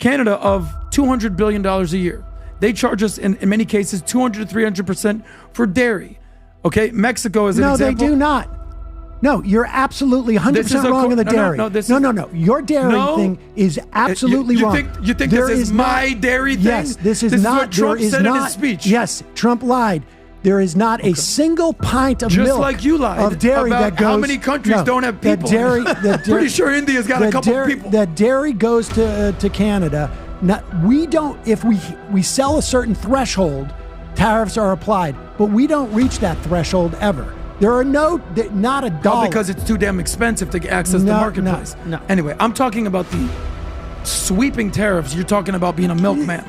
Canada of $200 billion a year. They charge us, in many cases, 200 to 300% for dairy. Okay, Mexico is an example. No, they do not. No, you're absolutely 100% wrong on the dairy. No. Your dairy thing is absolutely wrong. You think this is my dairy thing? Yes, this is not. What Trump said in his speech. Yes, Trump lied. There is not a single pint of milk just like you lied of dairy about that goes. How many countries don't have people? Pretty sure India's got a couple people. That dairy goes to Canada. We don't. If we sell a certain threshold, tariffs are applied, but we don't reach that threshold ever. There are not a dollar. Because it's too damn expensive to access the marketplace. No. Anyway, I'm talking about the sweeping tariffs. You're talking about being a milkman.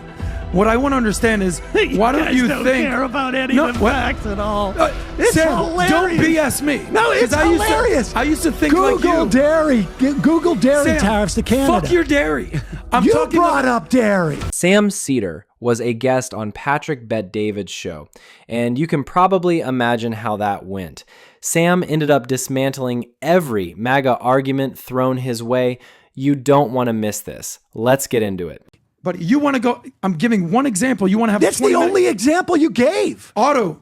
What I want to understand is, why don't you don't care about any of the facts at all? It's Sam, hilarious. don't BS me. No, it's hilarious. I used to think like you. Google dairy Sam, tariffs to Canada. Fuck your dairy. You brought up dairy. Sam Seder was a guest on Patrick Bet-David's show, and you can probably imagine how that went. Sam ended up dismantling every MAGA argument thrown his way. You don't want to miss this. Let's get into it. But you want to go, I'm giving one example. You want to have That's the only example you gave. Auto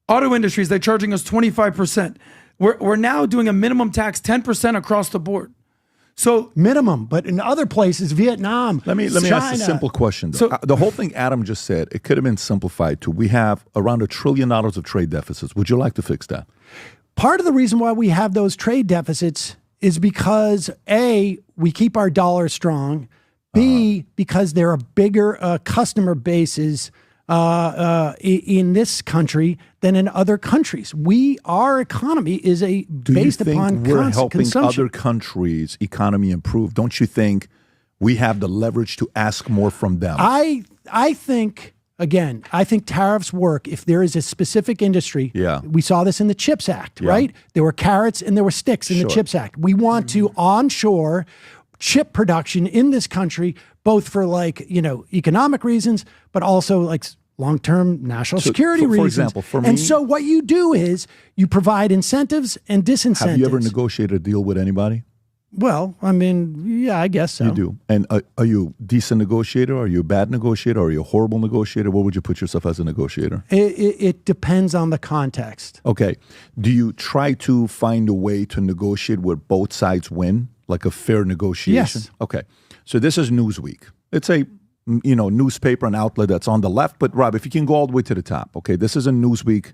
industries, they're charging us 25%. We're now doing a minimum tax 10% across the board. So minimum, but in other places, Vietnam, Let me ask a simple question, though. So, the whole thing Adam just said, it could have been simplified to we have around $1 trillion of trade deficits. Would you like to fix that? Part of the reason why we have those trade deficits is because A, we keep our dollar strong. B, because there are bigger customer bases in this country than in other countries. Our economy is based upon we're helping consumption. other countries' economy improve? Don't you think we have the leverage to ask more from them? I think tariffs work if there is a specific industry. Yeah. We saw this in the CHIPS Act, right? There were carrots and there were sticks in the CHIPS Act. We want to onshore chip production in this country, both for economic reasons, but also long-term national security reasons. For example, for me, and so what you do is you provide incentives and disincentives. Have you ever negotiated a deal with anybody? Well, I mean, yeah, I guess so. You do. And are you a decent negotiator? Are you a bad negotiator? Are you a horrible negotiator? Where would you put yourself as a negotiator? It depends on the context. Okay. Do you try to find a way to negotiate where both sides win? Like a fair negotiation? Yes. Okay. So this is Newsweek. It's a newspaper and outlet that's on the left. But Rob, if you can go all the way to the top. Okay. This is a Newsweek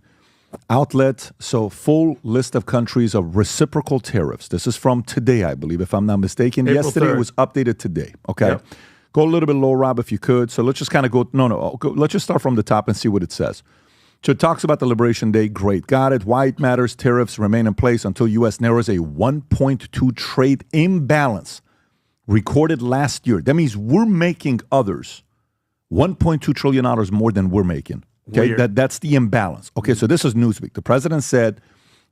outlet. So full list of countries of reciprocal tariffs. This is from today, I believe, if I'm not mistaken. April Yesterday 3rd. It was updated today. Okay. Yep. Go a little bit low, Rob, if you could. So let's just kind of go. Let's just start from the top and see what it says. So it talks about the Liberation Day. Great. Got it. Why it matters. Tariffs remain in place until U.S. narrows a 1.2 trade imbalance recorded last year. That means we're making others $1.2 trillion more than we're making. Okay, that's the imbalance. Okay, so this is Newsweek. The president said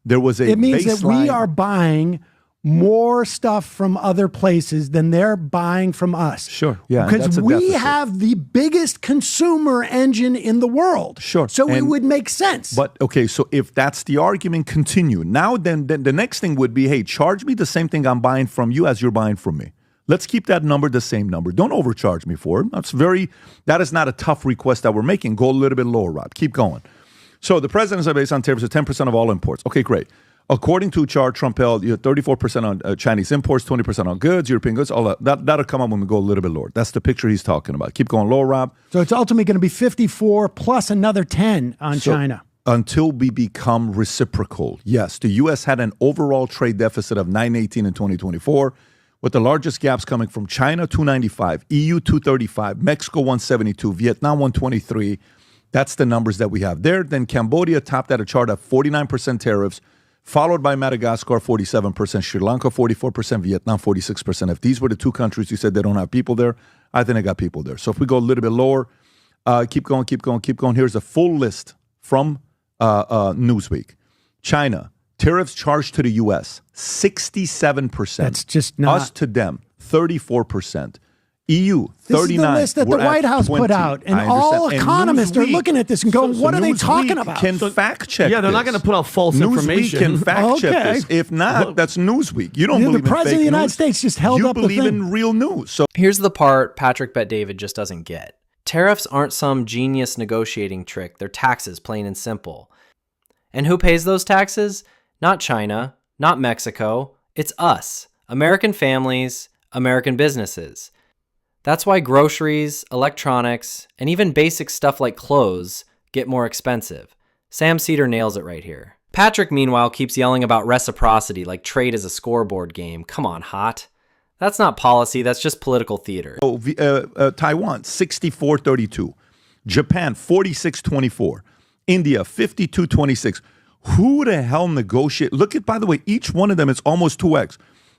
there was a It means that we are buying more stuff from other places than they're buying from us. Sure, yeah. Because we have the biggest consumer engine in the world. Sure. So it would make sense. But, okay, so if that's the argument, continue. Now then the next thing would be, hey, charge me the same thing I'm buying from you as you're buying from me. Let's keep that number the same number. Don't overcharge me for it. That is not a tough request that we're making. Go a little bit lower, Rob. Keep going. So the president said based on tariffs, 10% of all imports. Okay, great. According to a chart, Trump held 34% on Chinese imports, 20% on goods, European goods, all that'll come up when we go a little bit lower. That's the picture he's talking about. Keep going lower, Rob. So it's ultimately going to be 54 plus another 10 on China. Until we become reciprocal. Yes, the U.S. had an overall trade deficit of $918 in 2024, with the largest gaps coming from China, 295, EU, 235, Mexico, 172, Vietnam, 123. That's the numbers that we have there. Then Cambodia topped at a chart of 49% tariffs, followed by Madagascar, 47%, Sri Lanka, 44%, Vietnam, 46%. If these were the two countries you said they don't have people there, I think they got people there. So if we go a little bit lower, keep going. Here's a full list from Newsweek. China, tariffs charged to the U.S., 67%. That's just not. Us to them, 34%. EU, 39. This is the list that the We're at White House 20. put out, and I all understand. And economists are Newsweek- looking at this and going, "What are they talking Newsweek about?" Can fact check? Yeah, they're not this. going to put out false Newsweek information. can fact check Okay. this. If not, that's Newsweek. You don't The believe in president fake of the United news. States just held you up the believe thing. in real news. So Here's the part Patrick Bet-David just doesn't get. Tariffs aren't some genius negotiating trick. They're taxes, plain and simple. And who pays those taxes? Not China, not Mexico. It's us, American families, American businesses. That's why groceries, electronics, and even basic stuff like clothes get more expensive. Sam Seder nails it right here. Patrick, meanwhile, keeps yelling about reciprocity like trade is a scoreboard game. Come on, hot. That's not policy, that's just political theater. Taiwan, 64-32. Japan, 46-24. India, 52-26. Who the hell negotiate? Look at, by the way, each one of them is almost 2x.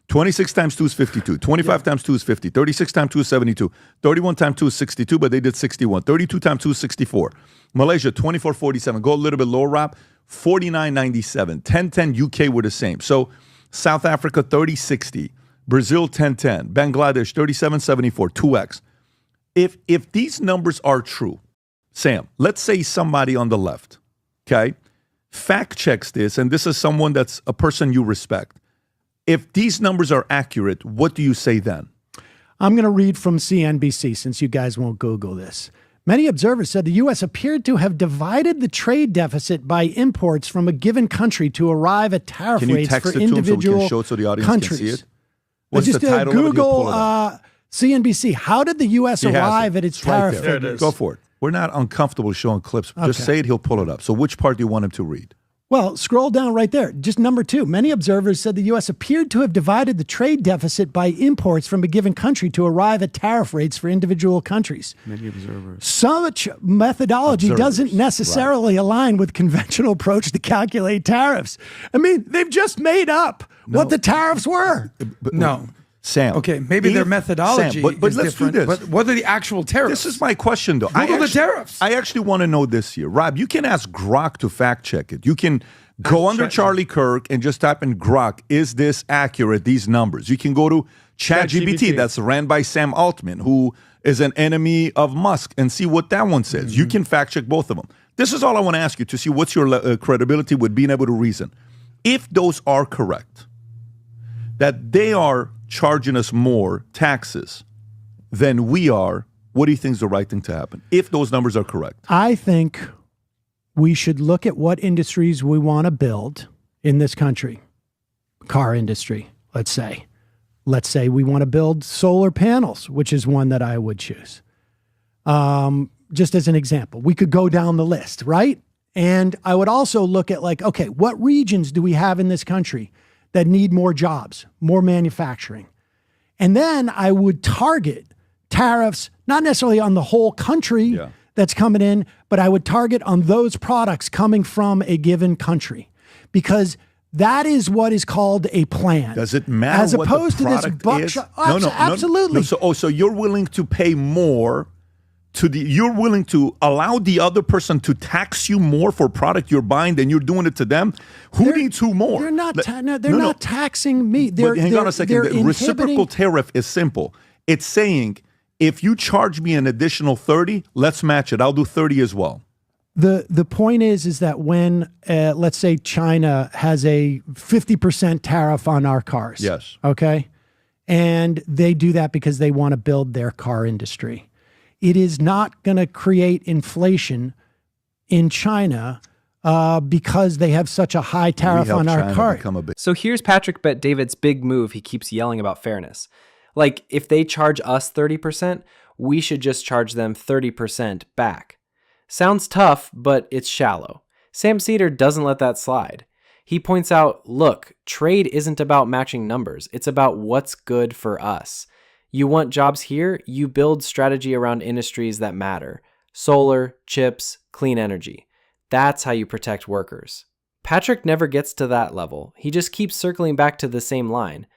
26 times 2 is 52. 25 times 2 is 50. 36 times 2 is 72. 31 times 2 is 62, but they did 61. 32 times 2 is 64. Malaysia, 24-47. Go a little bit lower, Rob. 49-97. 10-10 UK were the same. So South Africa, 30-60. Brazil, 10-10. Bangladesh, 37-74. 2x. If these numbers are true, Sam, let's say somebody on the left, okay, fact checks this, and this is someone that's a person you respect. If these numbers are accurate, what do you say then? I'm going to read from CNBC since you guys won't Google this. Many observers said the U.S. appeared to have divided the trade deficit by imports from a given country to arrive at tariff Can you rates text for it to him so we individual can show it so the audience countries. can see it? What's just the title of it? He'll Google pull it up. CNBC. How did the U.S. He has arrive it. at its It's right tariff there. There it figures? is. Go for it. We're not uncomfortable showing clips. Just Okay. say it, he'll pull it up. So which part do you want him to read? Well, scroll down right there. Just number 2. Many observers said the U.S. appeared to have divided the trade deficit by imports from a given country to arrive at tariff rates for individual countries. Many observers. Such methodology Observers, doesn't necessarily align with conventional approach to calculate tariffs. I mean, they've just made up what the tariffs were. No. Sam. Okay, maybe their if- methodology Sam, but is let's different. do this. But what are the actual tariffs? This is my question, though. Google the tariffs. I actually want to know this here. Rob, you can ask Grok to fact check it. You can go under Charlie Kirk and just type in Grok, is this accurate, these numbers? You can go to ChatGPT, that's ran by Sam Altman, who is an enemy of Musk, and see what that one says. Mm-hmm. You can fact check both of them. This is all I want to ask you to see what's your credibility with being able to reason. If those are correct, that they are charging us more taxes than we are, what do you think is the right thing to happen? If those numbers are correct. I think we should look at what industries we want to build in this country. Car industry, let's say. Let's say we want to build solar panels, which is one that I would choose. Just as an example, we could go down the list, right? And I would also look at like, okay, what regions do we have in this country that need more jobs, more manufacturing? And then I would target tariffs, not necessarily on the whole country that's coming in, but I would target on those products coming from a given country, because that is what is called a plan. Does it matter as what opposed the to this product buckshot? is? No, Absolutely. So you're willing to pay more you're willing to allow the other person to tax you more for a product you're buying than you're doing it to them? Who needs who more? They're not. Not taxing me. But hang on a second. The reciprocal tariff is simple. It's saying, if you charge me an additional 30, let's match it. I'll do 30 as well. The point is that when, let's say China has a 50% tariff on our cars. Yes. Okay. And they do that because they want to build their car industry. It is not going to create inflation in China because they have such a high tariff on our car. So here's Patrick Bet-David's big move. He keeps yelling about fairness. Like, if they charge us 30%, we should just charge them 30% back. Sounds tough, but it's shallow. Sam Seder doesn't let that slide. He points out, look, trade isn't about matching numbers. It's about what's good for us. You want jobs here? You build strategy around industries that matter. Solar, chips, clean energy. That's how you protect workers. Patrick never gets to that level. He just keeps circling back to the same line.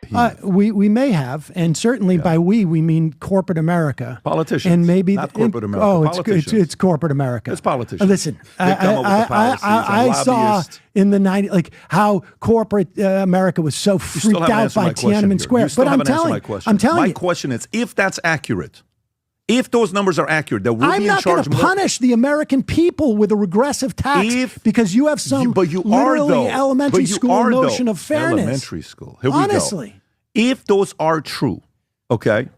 We may have, and certainly by we mean corporate America. Politicians. And maybe not corporate America. Oh, politicians. it's corporate America. It's politicians. Listen, They come up with the policies and I saw lobbyists. in the 90s like how corporate America was so freaked out by Tiananmen Square. But I'm telling you, my question is, if that's accurate, If those numbers are accurate, that we'll I'm be in not going charge to more. punish the American people with a regressive tax because you have some elementary school notion of fairness. Elementary school. Here Honestly. we go. If those are true, okay,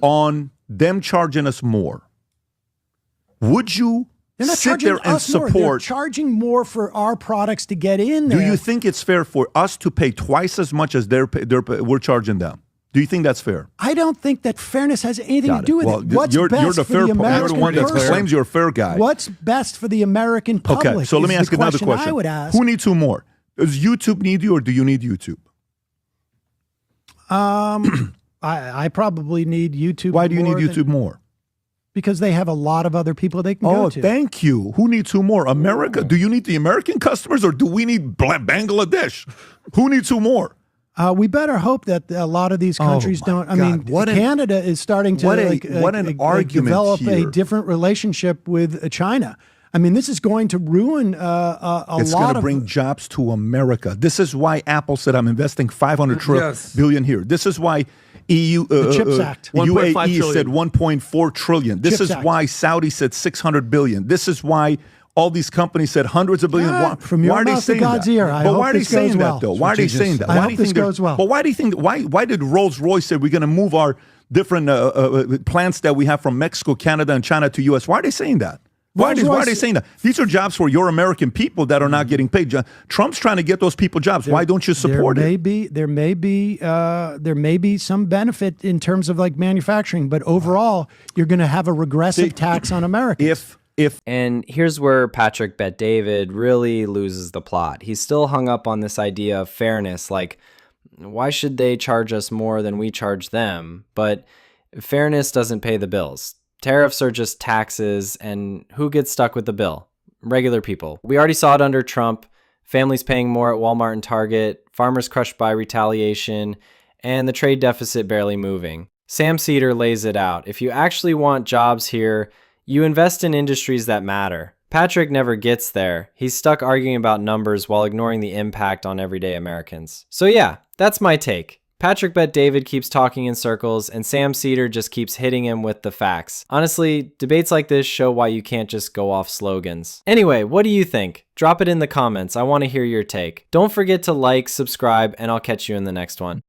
on them charging us more, would you sit there and support? They're charging more for our products to get in there. Do you think it's fair for us to pay twice as much as we're charging them? Do you think that's fair? I don't think that fairness has anything to do with it. What's you're best the for fair the American You're the one that person? claims you're a fair guy. What's best for the American public? Okay, so let me ask you another question. I would ask. Who needs you more? Does YouTube need you or do you need YouTube? I probably need YouTube. Why do you need YouTube more? Because they have a lot of other people they can go to. Oh, thank you. Who needs who more? America? Do you need the American customers or do we need Bangladesh? Who needs who more? We better hope that a lot of these countries don't. I mean, Canada is starting to develop a different relationship with China. I mean, this is going to ruin a lot of... It's going to bring jobs to America. This is why Apple said, I'm investing $500 billion here. This is why EU, the CHIPS Act. UAE said $1.4 trillion. This is why Saudi said $600 billion. This is why all these companies said hundreds of billions. From your mouth to God's ear. But why are they saying that, though? Why are they saying that? I hope this goes well. But why do you think? Why did Rolls-Royce say we're going to move our different plants that we have from Mexico, Canada, and China to U.S.? Why are they saying that? Why are they saying that? These are jobs for your American people that are not getting paid. Trump's trying to get those people jobs. Why don't you support it? There may be some benefit in terms of like manufacturing, but overall, you're going to have a regressive tax on Americans. And here's where Patrick Bet-David really loses the plot. He's still hung up on this idea of fairness, like, why should they charge us more than we charge them? But fairness doesn't pay the bills. Tariffs are just taxes, and who gets stuck with the bill? Regular people. We already saw it under Trump. Families paying more at Walmart and Target, farmers crushed by retaliation, and the trade deficit barely moving. Sam Seder lays it out. If you actually want jobs here, you invest in industries that matter. Patrick never gets there. He's stuck arguing about numbers while ignoring the impact on everyday Americans. So yeah, that's my take. Patrick Bet-David keeps talking in circles, and Sam Seder just keeps hitting him with the facts. Honestly, debates like this show why you can't just go off slogans. Anyway, what do you think? Drop it in the comments. I want to hear your take. Don't forget to like, subscribe, and I'll catch you in the next one.